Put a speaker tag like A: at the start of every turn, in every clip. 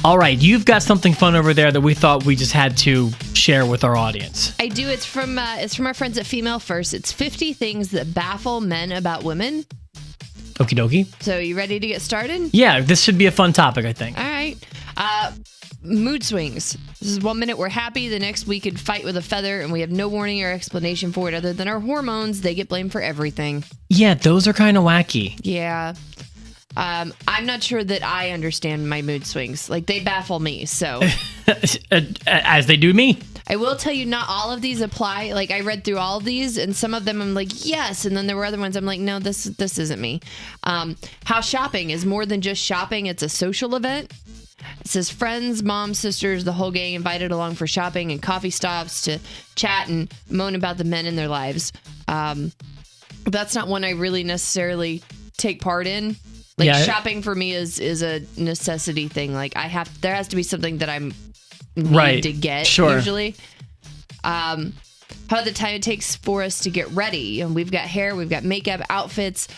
A: All right, you've got something fun over there that we thought we just had to share with our audience.
B: I do. It's from our friends at Female First. It's 50 things that baffle men about women.
A: Okie dokie.
B: So you ready to get started?
A: Yeah, this should be a fun topic, I think.
B: All right. Mood swings. This is 1 minute we're happy, the next we could fight with a feather, and we have no warning or explanation for it other than our hormones. They get blamed for everything.
A: Yeah, those are kind of wacky.
B: Yeah. I'm not sure that I understand my mood swings. Like, they baffle me, so.
A: As they do me.
B: I will tell you, not all of these apply. Like, I read through all of these, and some of them I'm like, yes. And then there were other ones I'm like, no, this isn't me. How shopping is more than just shopping. It's a social event. It says friends, moms, sisters, the whole gang invited along for shopping and coffee stops to chat and moan about the men in their lives. That's not one I really necessarily take part in. Like, yeah, shopping for me is a necessity thing. Like, there has to be something that I'm need to get, sure. Usually. How the time it takes for us to get ready. And we've got hair, we've got makeup, outfits,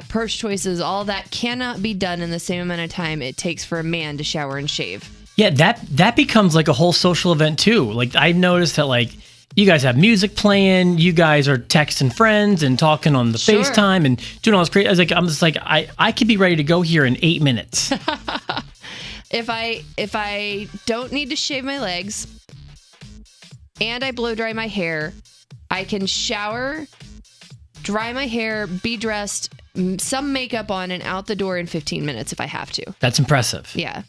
B: purse choices, all that cannot be done in the same amount of time it takes for a man to shower and shave.
A: Yeah, that becomes like a whole social event too. Like, I noticed that, like, you guys have music playing, you guys are texting friends and talking on the sure. FaceTime and doing all this crazy. I'm just like, I could be ready to go here in 8 minutes.
B: If I don't need to shave my legs and I blow dry my hair, I can shower, dry my hair, be dressed, some makeup on, and out the door in 15 minutes if I have to.
A: That's impressive.
B: Yeah.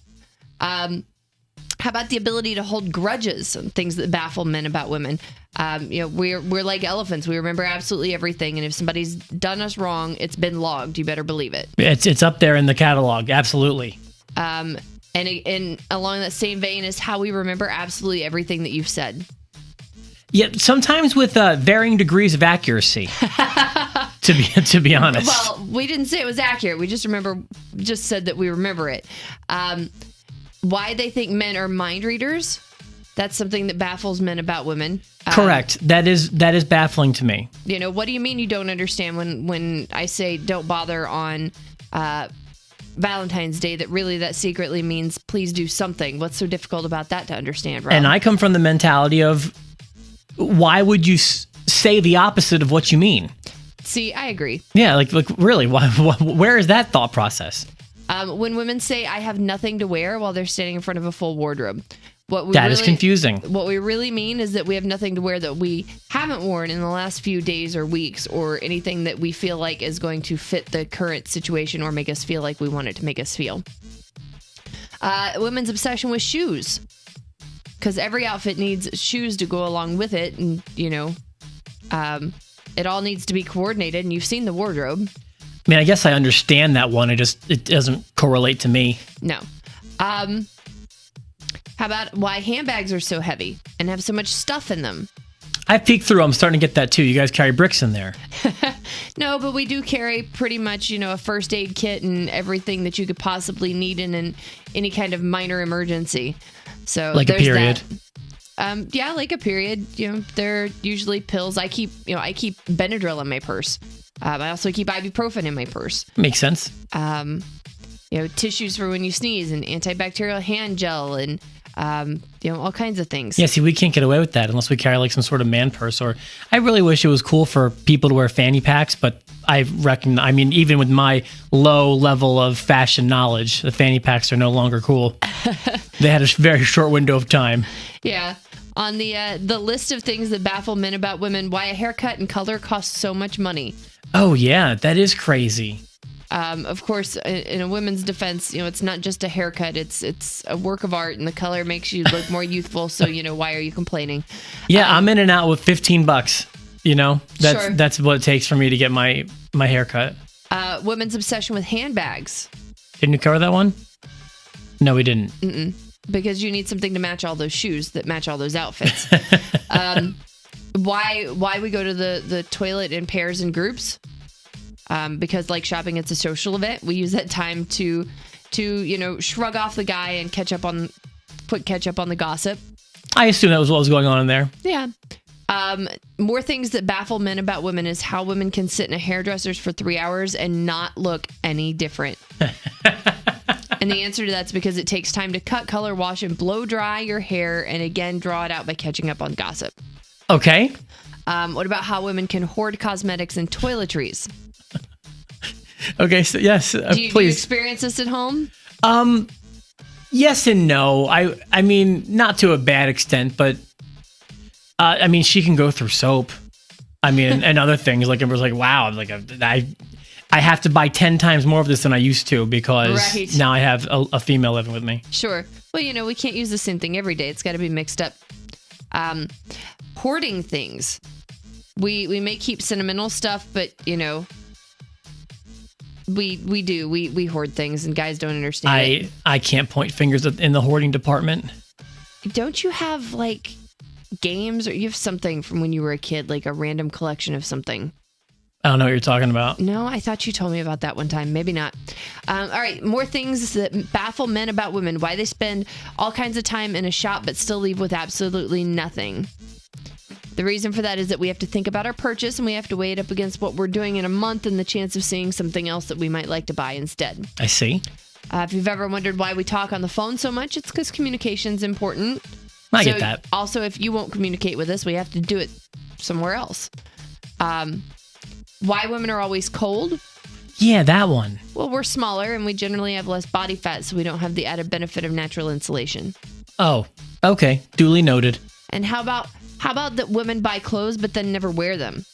B: How about the ability to hold grudges and things that baffle men about women? We're like elephants. We remember absolutely everything. And if somebody's done us wrong, it's been logged. You better believe it.
A: It's up there in the catalog. Absolutely.
B: And along that same vein is how we remember absolutely everything that you've said.
A: Yeah, sometimes with varying degrees of accuracy. to be honest.
B: Well, we didn't say it was accurate. We just said that we remember it. Why they think men are mind readers? That's something that baffles men about women.
A: Correct. That is baffling to me.
B: What do you mean you don't understand when I say don't bother on Valentine's Day, that secretly means please do something? What's so difficult about that to understand, Rob?
A: And I come from the mentality of, why would you say the opposite of what you mean?
B: See, I agree.
A: Yeah, like really, where is that thought process?
B: When women say I have nothing to wear while they're standing in front of a full wardrobe.
A: That is confusing.
B: What we really mean is that we have nothing to wear that we haven't worn in the last few days or weeks, or anything that we feel like is going to fit the current situation or make us feel like we want it to make us feel. Women's obsession with shoes. Because every outfit needs shoes to go along with it. And, it all needs to be coordinated. And you've seen the wardrobe.
A: I mean, I guess I understand that one. It doesn't correlate to me.
B: No. How about why handbags are so heavy and have so much stuff in them?
A: I've peeked through. I'm starting to get that too. You guys carry bricks in there.
B: No, but we do carry pretty much, a first aid kit and everything that you could possibly need in any kind of minor emergency. So
A: like a period.
B: That. Yeah, like a period. They're usually pills. I keep Benadryl in my purse. I also keep ibuprofen in my purse.
A: Makes sense.
B: Tissues for when you sneeze and antibacterial hand gel and, all kinds of things.
A: Yeah, see, we can't get away with that unless we carry like some sort of man purse. Or I really wish it was cool for people to wear fanny packs, but even with my low level of fashion knowledge, the fanny packs are no longer cool. They had a very short window of time.
B: Yeah. On the list of things that baffle men about women, why a haircut and color costs so much money.
A: Oh, yeah, that is crazy.
B: Of course, in a woman's defense, it's not just a haircut. It's a work of art, and the color makes you look more youthful. So, why are you complaining?
A: Yeah, I'm in and out with $15.
B: Sure.
A: That's what it takes for me to get my haircut.
B: Women's obsession with handbags.
A: Didn't you cover that one? No, we didn't.
B: Mm-mm. Because you need something to match all those shoes that match all those outfits. Why we go to the toilet in pairs and groups? Because like shopping, it's a social event. We use that time to shrug off the guy and put ketchup on the gossip.
A: I assume that was what was going on in there.
B: Yeah. More things that baffle men about women is how women can sit in a hairdresser's for 3 hours and not look any different. And the answer to that's because it takes time to cut, color, wash, and blow dry your hair, and again, draw it out by catching up on gossip.
A: Okay.
B: What about how women can hoard cosmetics and toiletries?
A: Okay, so yes,
B: Do you
A: please.
B: experience this at home?
A: Yes and no. I mean, not to a bad extent, but I mean, she can go through soap. I mean, and other things. Like, it was like, wow, like I have to buy 10 times more of this than I used to because
B: Right.
A: now I have a female living with me.
B: Sure. Well, we can't use the same thing every day. It's got to be mixed up. Hoarding things. We may keep sentimental stuff, but we hoard things, and guys don't understand it.
A: I can't point fingers in the hoarding department.
B: Don't you have like games, or you have something from when you were a kid, like a random collection of something?
A: I don't know what you're talking about.
B: No, I thought you told me about that one time. Maybe not. All right, more things that baffle men about women. Why they spend all kinds of time in a shop but still leave with absolutely nothing. The reason for that is that we have to think about our purchase, and we have to weigh it up against what we're doing in a month and the chance of seeing something else that we might like to buy instead.
A: I see.
B: If you've ever wondered why we talk on the phone so much, it's because communication's important.
A: I get that.
B: Also, if you won't communicate with us, we have to do it somewhere else. Why women are always cold?
A: Yeah, that one.
B: Well, we're smaller, and we generally have less body fat, so we don't have the added benefit of natural insulation.
A: Oh, okay. Duly noted.
B: And how about that women buy clothes but then never wear them?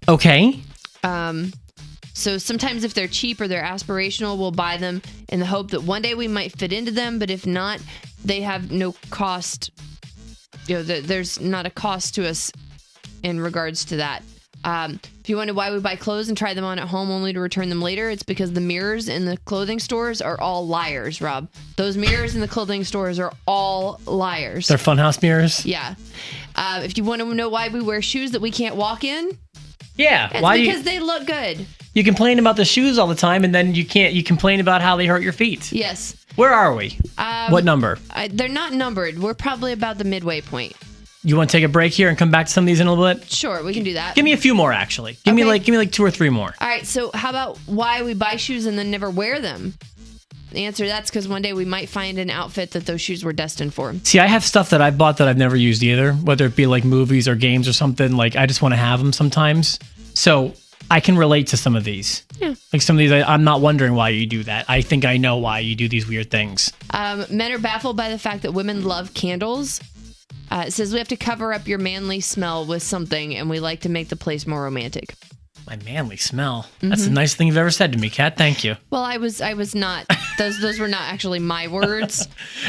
A: Okay.
B: So sometimes if they're cheap or they're aspirational, we'll buy them in the hope that one day we might fit into them. But if not, they have no cost. There's not a cost to us in regards to that. If you wonder why we buy clothes and try them on at home only to return them later, it's because the mirrors in the clothing stores are all liars, Rob. Those mirrors in the clothing stores are all liars.
A: They're funhouse mirrors?
B: Yeah. If you want to know why we wear shoes that we can't walk in,
A: Yeah.
B: it's
A: Why
B: because they look good.
A: You complain about the shoes all the time, and then you complain about how they hurt your feet.
B: Yes.
A: Where are we? What number?
B: They're not numbered. We're probably about the midway point.
A: You want to take a break here and come back to some of these in a little bit?
B: Sure, we can do that.
A: Give me a few more, actually. Give me like 2 or 3 more.
B: All right, so how about why we buy shoes and then never wear them? The answer to that's because one day we might find an outfit that those shoes were destined for.
A: See, I have stuff that I bought that I've never used either, whether it be like movies or games or something. Like, I just want to have them sometimes. So I can relate to some of these.
B: Yeah.
A: Like some of these, I'm not wondering why you do that. I think I know why you do these weird things.
B: Men are baffled by the fact that women love candles. It says we have to cover up your manly smell with something, and we like to make the place more romantic.
A: My manly smell. That's the nicest thing you've ever said to me, Kat. Thank you.
B: Well, I was not. Those were not actually my words.